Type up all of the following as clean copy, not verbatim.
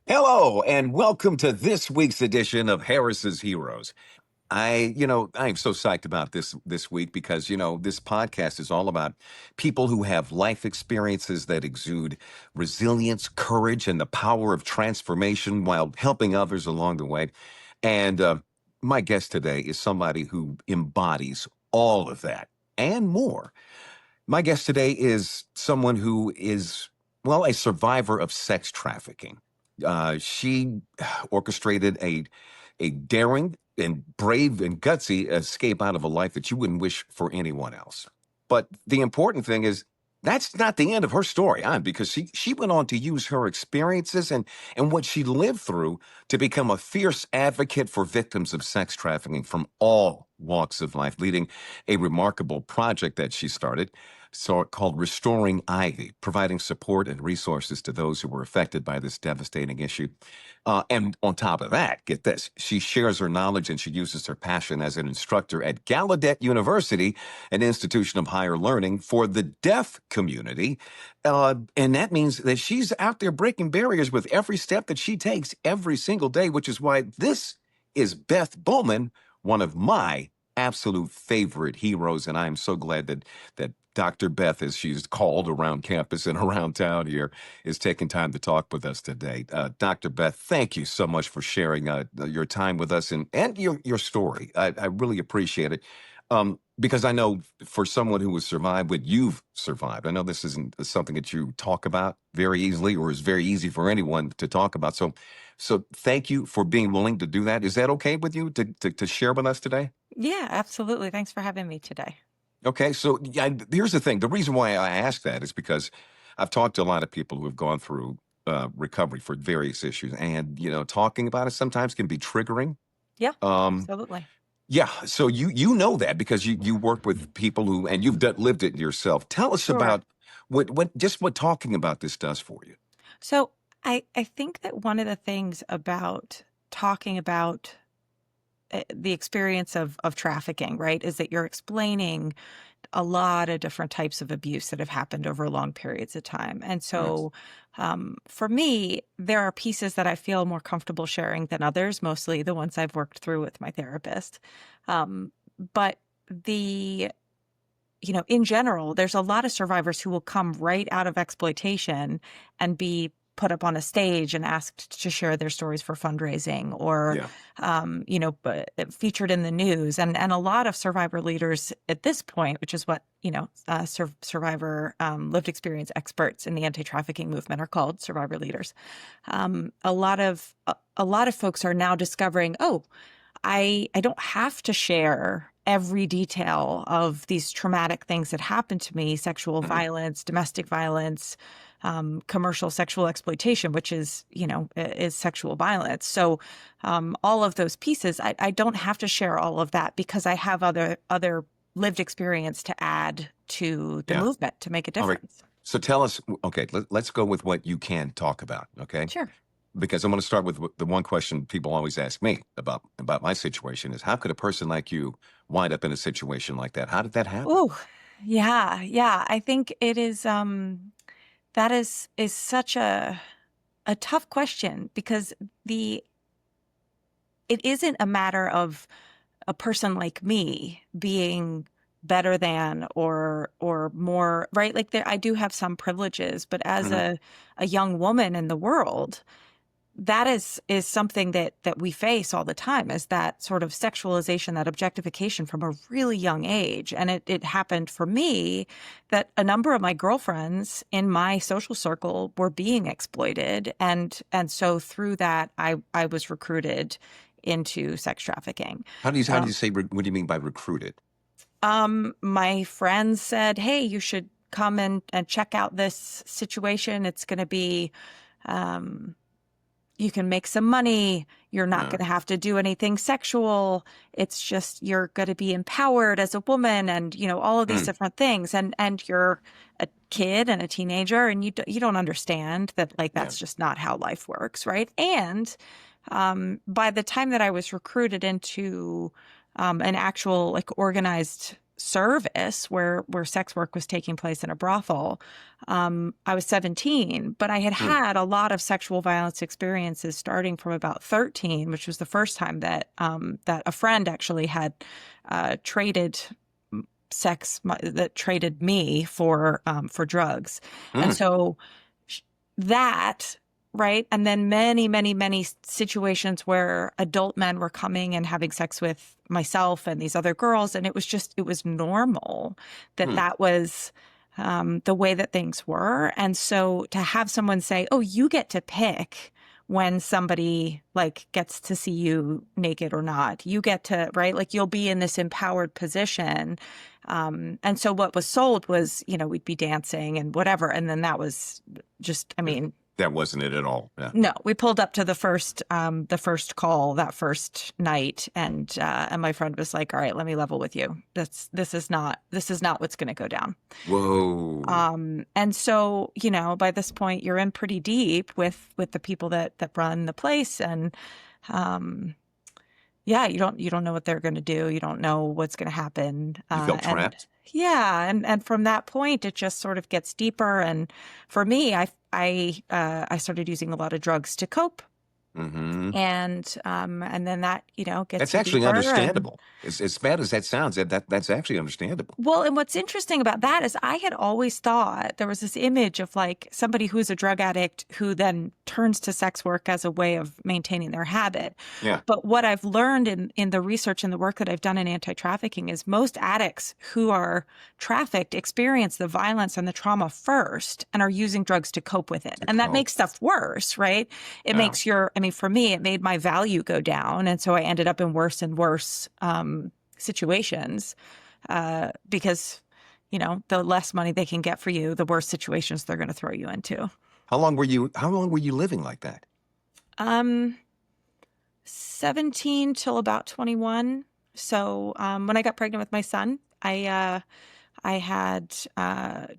Hello, and welcome to this week's edition of Harris's Heroes. I'm so psyched about this week because, this podcast is all about people who have life experiences that exude resilience, courage, and the power of transformation while helping others along the way. And my guest today is somebody who embodies all of that and more. My guest today is someone who is, well, a survivor of sex trafficking. She orchestrated a daring and brave and gutsy escape out of a life that you wouldn't wish for anyone else. But the important thing is that's not the end of her story, because she went on to use her experiences and what she lived through to become a fierce advocate for victims of sex trafficking from all walks of life, leading a remarkable project that she started called Restoring Ivy, providing support and resources to those who were affected by this devastating issue. And on top of that, get this, she shares her knowledge and she uses her passion as an instructor at Gallaudet University, an institution of higher learning for the deaf community. And that means that she's out there breaking barriers with every step that she takes every single day, which is why this is Beth Bowman, one of my absolute favorite heroes. And I'm so glad that Dr. Beth, as she's called around campus and around town here, is taking time to talk with us today. Dr. Beth, thank you so much for sharing your time with us and your story. I really appreciate it. Because I know for someone who has survived what you've survived, I know this isn't something that you talk about very easily or is very easy for anyone to talk about. So thank you for being willing to do that. Is that okay with you to share with us today? Yeah, absolutely. Thanks for having me today. Okay, so yeah, here's the thing. The reason why I ask that is because I've talked to a lot of people who have gone through recovery for various issues, and talking about it sometimes can be triggering. Yeah, Um, absolutely. yeah, so you know that because you work with people who and you've lived it yourself. Tell us Sure. about what talking about this does for you. So I think that one of the things about talking about the experience of trafficking, right, is that you're explaining a lot of different types of abuse that have happened over long periods of time. And Yes. so for me, there are pieces that I feel more comfortable sharing than others, mostly the ones I've worked through with my therapist. Um, but the in general, there's a lot of survivors who will come right out of exploitation and be put up on a stage and asked to share their stories for fundraising or, Yeah. featured in the news. And a lot of survivor leaders at this point, which is what, survivor lived experience experts in the anti-trafficking movement are called survivor leaders. A lot of folks are now discovering, oh, I don't have to share every detail of these traumatic things that happened to me, sexual Mhm. violence, domestic violence, commercial sexual exploitation, which is sexual violence. So all of those pieces, I don't have to share all of that because I have other lived experience to add to the Yeah. movement to make a All right. difference. So tell us. Okay, let's go with what you can talk about. Okay. Sure. Because I'm going to start with the one question people always ask me about my situation is how could a person like you wind up in a situation like that? How did that happen? Oh, yeah, yeah. I think it is that is such a tough question because the it isn't a matter of a person like me being better than or more, right? Like I do have some privileges, but as Hmm. a young woman in the world, that is something that we face all the time, is that sort of sexualization, that objectification from a really young age. And it happened for me that a number of my girlfriends in my social circle were being exploited. And so through that, I was recruited into sex trafficking. How do you Um, say what do you mean by recruited? my friends said, hey, you should come and check out this situation. It's going to be, um, you can make some money. You're not Uh, going to have to do anything sexual. It's just you're going to be empowered as a woman, and all of these mm, different things. And you're a kid and a teenager, and you don't understand that, like, yeah. that's just not how life works, right? And by the time that I was recruited into an actual, like, organized service where sex work was taking place in a brothel. I was 17, but I had Hmm. had a lot of sexual violence experiences starting from about 13, which was the first time that that a friend actually had traded that traded me for drugs. And Hmm. so that, right? And then many, many, many situations where adult men were coming and having sex with myself and these other girls. And it was normal that Hmm. that was the way that things were. And so to have someone say, oh, you get to pick when somebody like gets to see you naked or not, you get to, right? Like you'll be in this empowered position. And so what was sold was, we'd be dancing and whatever. And then that was just, I Yeah. mean, That wasn't it at all. Yeah. no, we pulled up to the first call that first night, and my friend was like, "All right, let me level with you. This is not what's going to go down." Whoa. And so, by this point, you're in pretty deep with the people that run the place, and um, yeah, you don't know what they're going to do. You don't know what's going to happen, You felt and trapped? yeah, and from that point, it just sort of gets deeper. And for me, I started using a lot of drugs to cope, Hmm. and then that gets That's you actually deeper. And understandable. As bad as that sounds, that's actually understandable. well, and what's interesting about that is I had always thought there was this image of like somebody who's a drug addict who then turns to sex work as a way of maintaining their habit. Yeah. But what I've learned in the research and the work that I've done in anti-trafficking is most addicts who are trafficked experience the violence and the trauma first and are using drugs to cope with it. To And that cope. makes stuff worse, right? It Yeah. makes I mean, for me, it made my value go down. And so I ended up in worse and worse situations because the less money they can get for you, the worse situations they're going to throw you into. How long were you living like that? Um, 17 till about 21. So when I got pregnant with my son, I had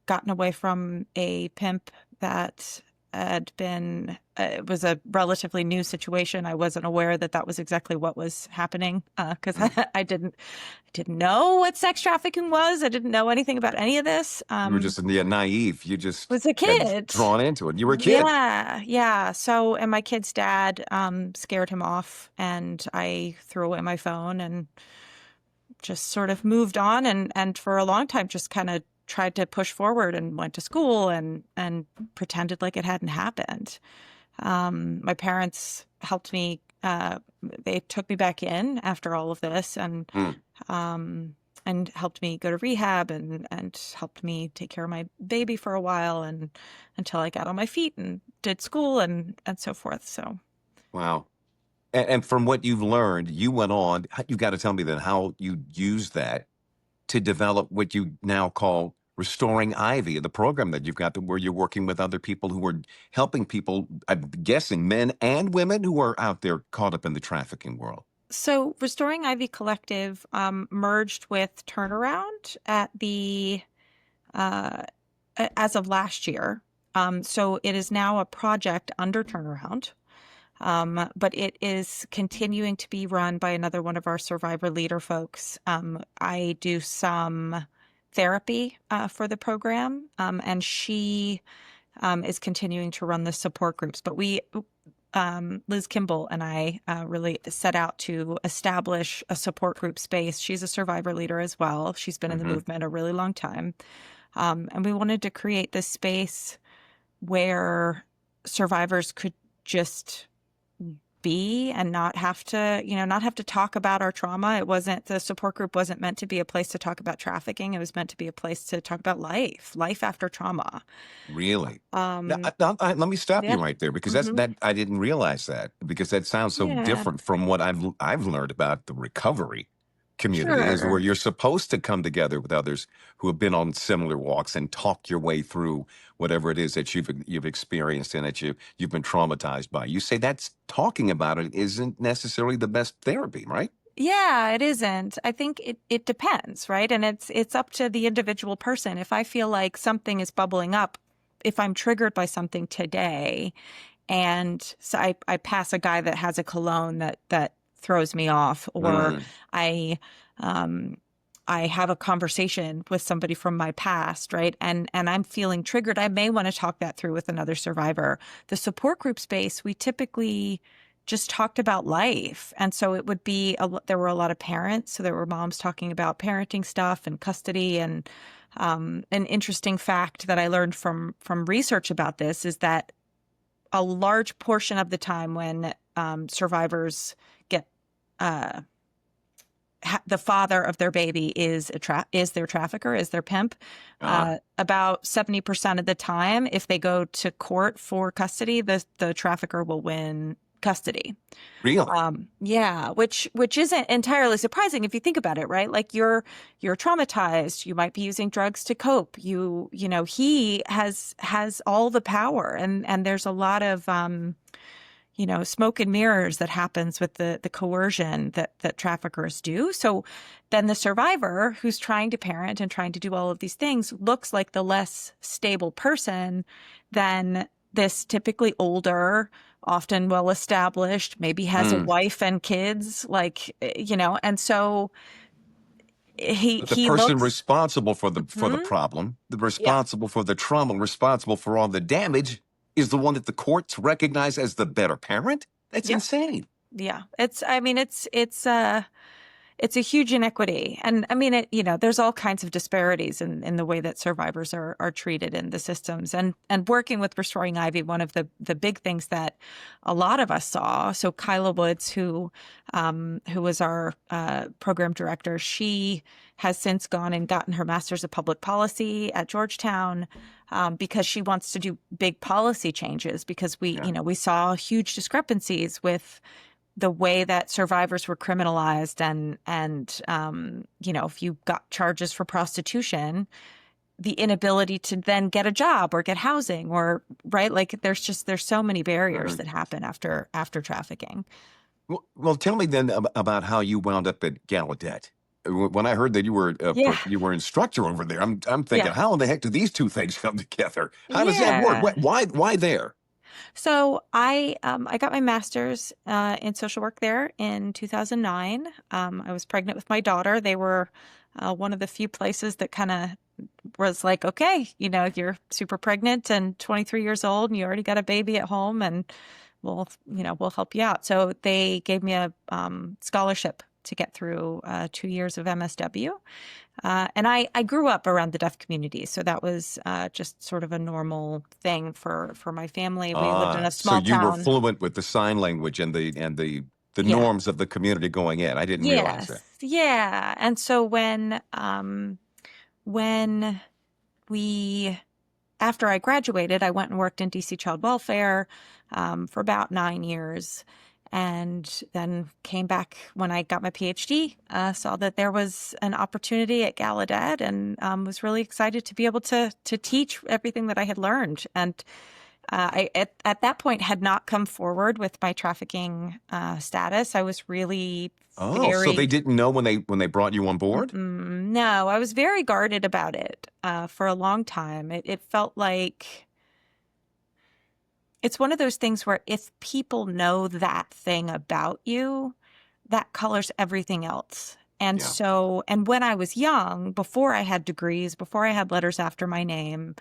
gotten away from a pimp that had been, it was a relatively new situation. I wasn't aware that that was exactly what was happening because Mm. I didn't know what sex trafficking was. I didn't know anything about any of this. You were just naive. You I just was a got kid. drawn into it. You were a kid. Yeah, yeah. So, and my kid's dad scared him off, and I threw away my phone and just sort of moved on, and for a long time just kind of tried to push forward and went to school and pretended like it hadn't happened. My parents helped me. They took me back in after all of this, Mm. um, and helped me go to rehab and helped me take care of my baby for a while and until I got on my feet and did school and so forth. So Wow. And from what you've learned, you went on. You got to tell me then how you used that to develop what you now call Restoring Ivy, the program that you've got where you're working with other people who are helping people, I'm guessing men and women who are out there caught up in the trafficking world. so Restoring Ivy Collective merged with Turnaround at the uh, as of last year. So it is now a project under Turnaround. But it is continuing to be run by another one of our survivor leader folks. I do some therapy for the program, and she is continuing to run the support groups. But Liz Kimball and I really set out to establish a support group space. She's a survivor leader as well. She's been in the Hmm. movement a really long time. And we wanted to create this space where survivors could just be and not have to talk about our trauma. The support group wasn't meant to be a place to talk about trafficking. It was meant to be a place to talk about life after trauma. Really? Now, Um, let me stop yeah. you right there because Hmm. that I didn't realize that because that sounds so Yeah. different from what I've learned about the recovery community is where Sure. you're supposed to come together with others who have been on similar walks and talk your way through whatever it is that you've experienced and that you've been traumatized by. You say that's talking about it isn't necessarily the best therapy, right? Yeah, it isn't. I think it depends, right? And it's up to the individual person. If I feel like something is bubbling up, if I'm triggered by something today, and so I pass a guy that has a cologne that throws me off, or Mm. I um I have a conversation with somebody from my past, right? And I'm feeling triggered, I may want to talk that through with another survivor. The support group space, we typically just talked about life. And so it would be there were a lot of parents, so there were moms talking about parenting stuff and custody. And an interesting fact that I learned from research about this is that a large portion of the time when survivors get the father of their baby is their trafficker, is their pimp. Uh, About 70% of the time, if they go to court for custody, the trafficker will win custody. really? Yeah, which isn't entirely surprising if you think about it, right? Like you're traumatized, you might be using drugs to cope. You know, he has all the power, and there's a lot of smoke and mirrors that happens with the coercion that traffickers do. So then the survivor who's trying to parent and trying to do all of these things looks like the less stable person than this typically older, often well established, maybe has a Mm. wife and kids, like, and so But the he person looks. responsible for the Mhm. problem, the Yeah. responsible for the trauma, responsible for all the damage, is the one that the courts recognize as the better parent? That's Yeah. insane. Yeah. I mean, it's a huge inequity. And I mean, there's all kinds of disparities in the way that survivors are treated in the systems. And working with Restoring Ivy, one of the big things that a lot of us saw, so Kyla Woods, who was our program director, she has since gone and gotten her master's of public policy at Georgetown, because she wants to do big policy changes, because Yeah. we saw huge discrepancies with the way that survivors were criminalized, and if you got charges for prostitution, the inability to then get a job or get housing, or right, like there's so many barriers Mhm. that happen after trafficking. Well, tell me then about how you wound up at Gallaudet. When I heard that Yeah. you were instructor over there, I'm thinking, Yeah. how in the heck do these two things come together? How does that work? Yeah. Why there? So I got my master's in social work there in 2009. I was pregnant with my daughter. They were one of the few places that kind of was like, okay, you're super pregnant and 23 years old and you already got a baby at home, and we'll help you out. So they gave me a scholarship to get through 2 years of MSW. And I grew up around the deaf community, so that was just sort of a normal thing for my family. We lived in a So small you were town. fluent with the sign language and the Yeah. norms of the community going in. I didn't realize Yes. that. Yeah. And so when we after I graduated, I went and worked in DC Child Welfare for about 9 years, and then came back when I got my PhD. Saw that there was an opportunity at Gallaudet, and was really excited to be able to teach everything that I had learned. And I at that point had not come forward with my trafficking status. I was really Oh, so they very. didn't know when they brought you on board? No, I was very guarded about it for a long time. It felt like it's one of those things where if people know that thing about you, that colors everything else. And Yeah. and when I was young, before I had degrees, before I had letters after my name,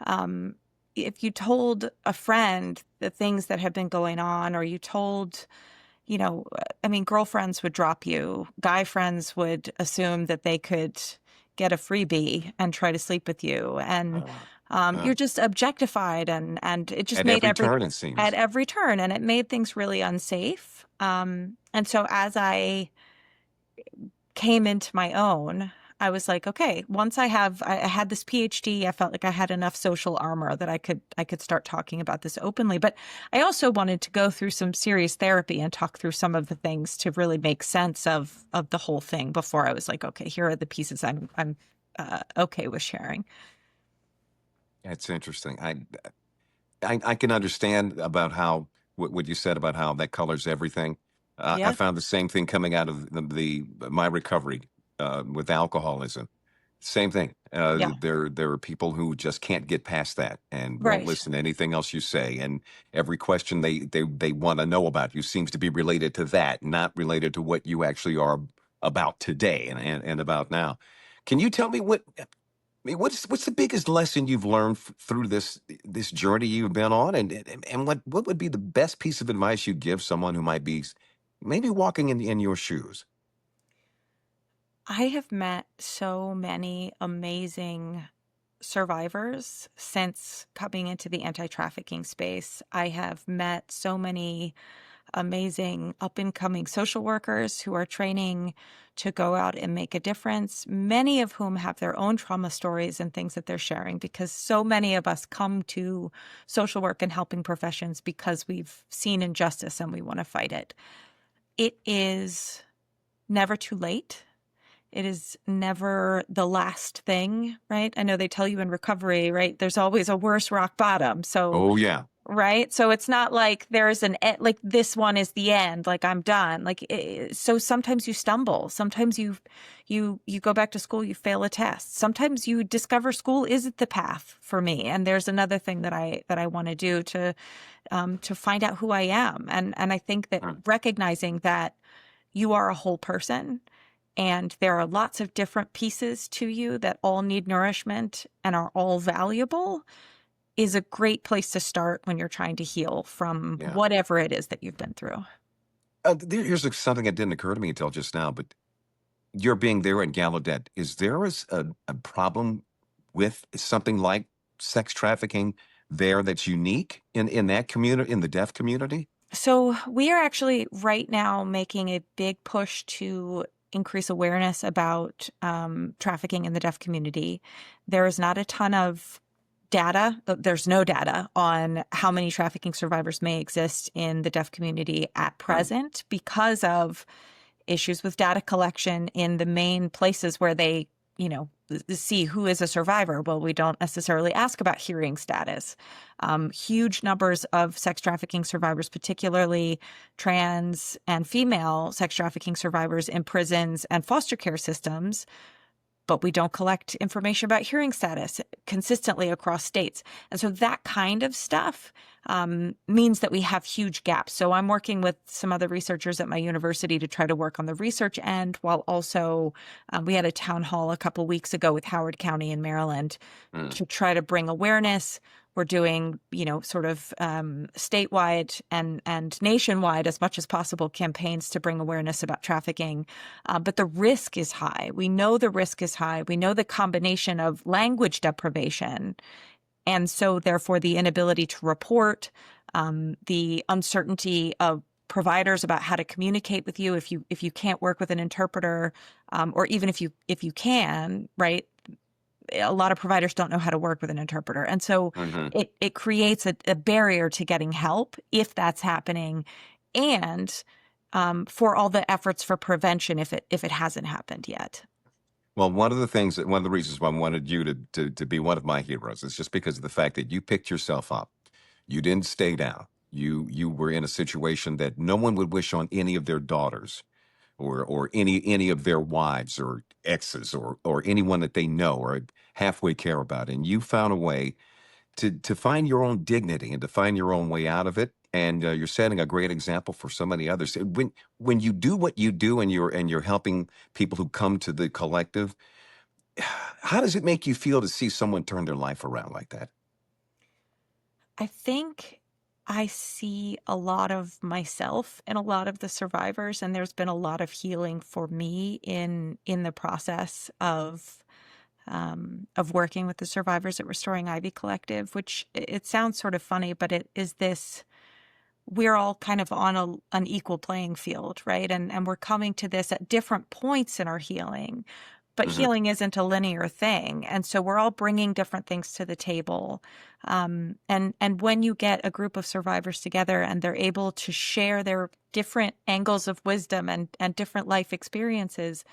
um, if you told a friend the things that had been going on, or you told, I mean, girlfriends would drop you, guy friends would assume that they could get a freebie and try to sleep with you. And Uh, uh, you're just objectified, and it just at made every turn, it at seems. every turn, and it made things really unsafe. And so as I came into my own, I was like, okay, once I had this PhD, I felt like I had enough social armor that I could start talking about this openly. But I also wanted to go through some serious therapy and talk through some of the things to really make sense of the whole thing before I was like, okay, here are the pieces I'm okay with sharing. That's interesting. I can understand about how what you said about how that colors everything. I Yeah. found the same thing coming out of my recovery with alcoholism. Same thing. Yeah. There are people who just can't get past that and won't Right. listen to anything else you say. And every question they want to know about you seems to be related to that, not related to what you actually are about today and about now. Can you tell me what's the biggest lesson you've learned through this journey you've been on, and what would be the best piece of advice you'd give someone who might be maybe walking in your shoes? I have met so many amazing survivors since coming into the anti-trafficking space. I have met so many amazing up and coming social workers who are training to go out and make a difference, many of whom have their own trauma stories and things that they're sharing, because so many of us come to social work and helping professions because we've seen injustice and we want to fight it. It is never too late. It is never the last thing, right? I know they tell you in recovery, right? There's always a worse rock bottom. So, Oh yeah, right? So it's not like there's like this one is the end, like I'm done. So sometimes you stumble. Sometimes you go back to school, you fail a test. Sometimes you discover school isn't the path for me. And there's another thing that I want to do to find out who I am. And I think that Mm, recognizing that you are a whole person and there are lots of different pieces to you that all need nourishment and are all valuable is a great place to start when you're trying to heal from yeah. whatever it is that you've been through. Something that didn't occur to me until just now, but you're being there in Gallaudet. Is there a problem with something like sex trafficking there that's unique in that community, in the deaf community? So we are actually right now making a big push to increase awareness about trafficking in the deaf community. There is not a ton of data. There's no data on how many trafficking survivors may exist in the deaf community at Mm, present because of issues with data collection in the main places where they, see who is a survivor. Well, we don't necessarily ask about hearing status. Huge numbers of sex trafficking survivors, particularly trans and female sex trafficking survivors in prisons and foster care systems, but we don't collect information about hearing status consistently across states. And so that kind of stuff means that we have huge gaps. So I'm working with some other researchers at my university to try to work on the research end, while also we had a town hall a couple weeks ago with Howard County in Maryland mm. to try to bring awareness. We're doing, sort of statewide and nationwide as much as possible campaigns to bring awareness about trafficking. But the risk is high. We know the risk is high. We know the combination of language deprivation and so therefore the inability to report, the uncertainty of providers about how to communicate with you if you can't work with an interpreter, or even if you can, right? A lot of providers don't know how to work with an interpreter. And so Hmm. it creates a barrier to getting help if that's happening. And for all the efforts for prevention if it hasn't happened yet. Well, one of the reasons why I wanted you to be one of my heroes is just because of the fact that you picked yourself up. You didn't stay down. You were in a situation that no one would wish on any of their daughters or any of their wives or exes or anyone that they know or halfway care about. And you found a way to find your own dignity and to find your own way out of it. And you're setting a great example for so many others. When you do what you do and you're helping people who come to the collective, how does it make you feel to see someone turn their life around like that? I think I see a lot of myself in a lot of the survivors, and there's been a lot of healing for me in the process of working with the survivors at Restoring Ivy Collective, which it sounds sort of funny, but it is this. We're all kind of on an equal playing field, right? And we're coming to this at different points in our healing, but Hmm. healing isn't a linear thing. And so we're all bringing different things to the table. And when you get a group of survivors together and they're able to share their different angles of wisdom and different life experiences,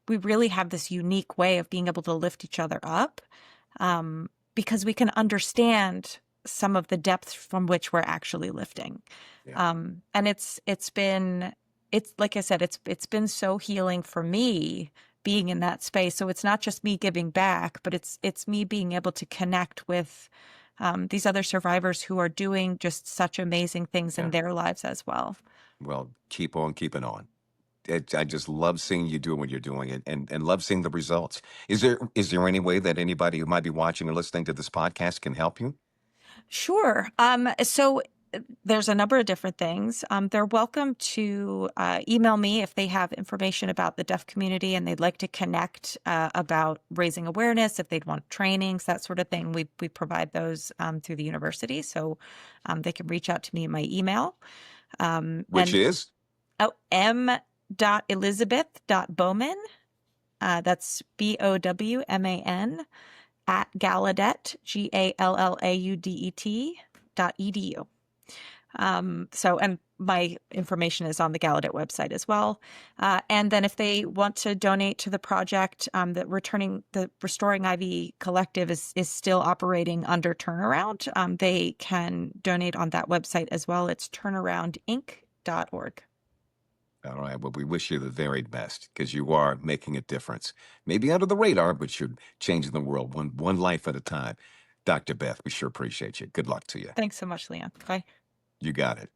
we really have this unique way of being able to lift each other up, because we can understand some of the depth from which we're actually lifting. Yeah. And it's like I said, it's been so healing for me being in that space. So it's not just me giving back, but it's me being able to connect with these other survivors who are doing just such amazing things in Yeah. their lives as well. Well, keep on keeping on. I just love seeing you doing what you're doing, and love seeing the results. Is there any way that anybody who might be watching or listening to this podcast can help you? Sure. So there's a number of different things. They're welcome to email me if they have information about the deaf community and they'd like to connect about raising awareness, if they'd want trainings, that sort of thing. We provide those through the university, so they can reach out to me in my email. Which And is m.elizabeth.bowman, that's BOWMAN, at Gallaudet, GALLAUDET.edu. And my information is on the Gallaudet website as well. And then if they want to donate to the project, the Restoring Ivy Collective is still operating under Turnaround. They can donate on that website as well. It's turnaroundinc.org. all right. Well, we wish you the very best because you are making a difference. Maybe under the radar, but you're changing the world one life at a time. Dr. Beth, we sure appreciate you. Good luck to you. Thanks so much, Leon. Bye. You got it.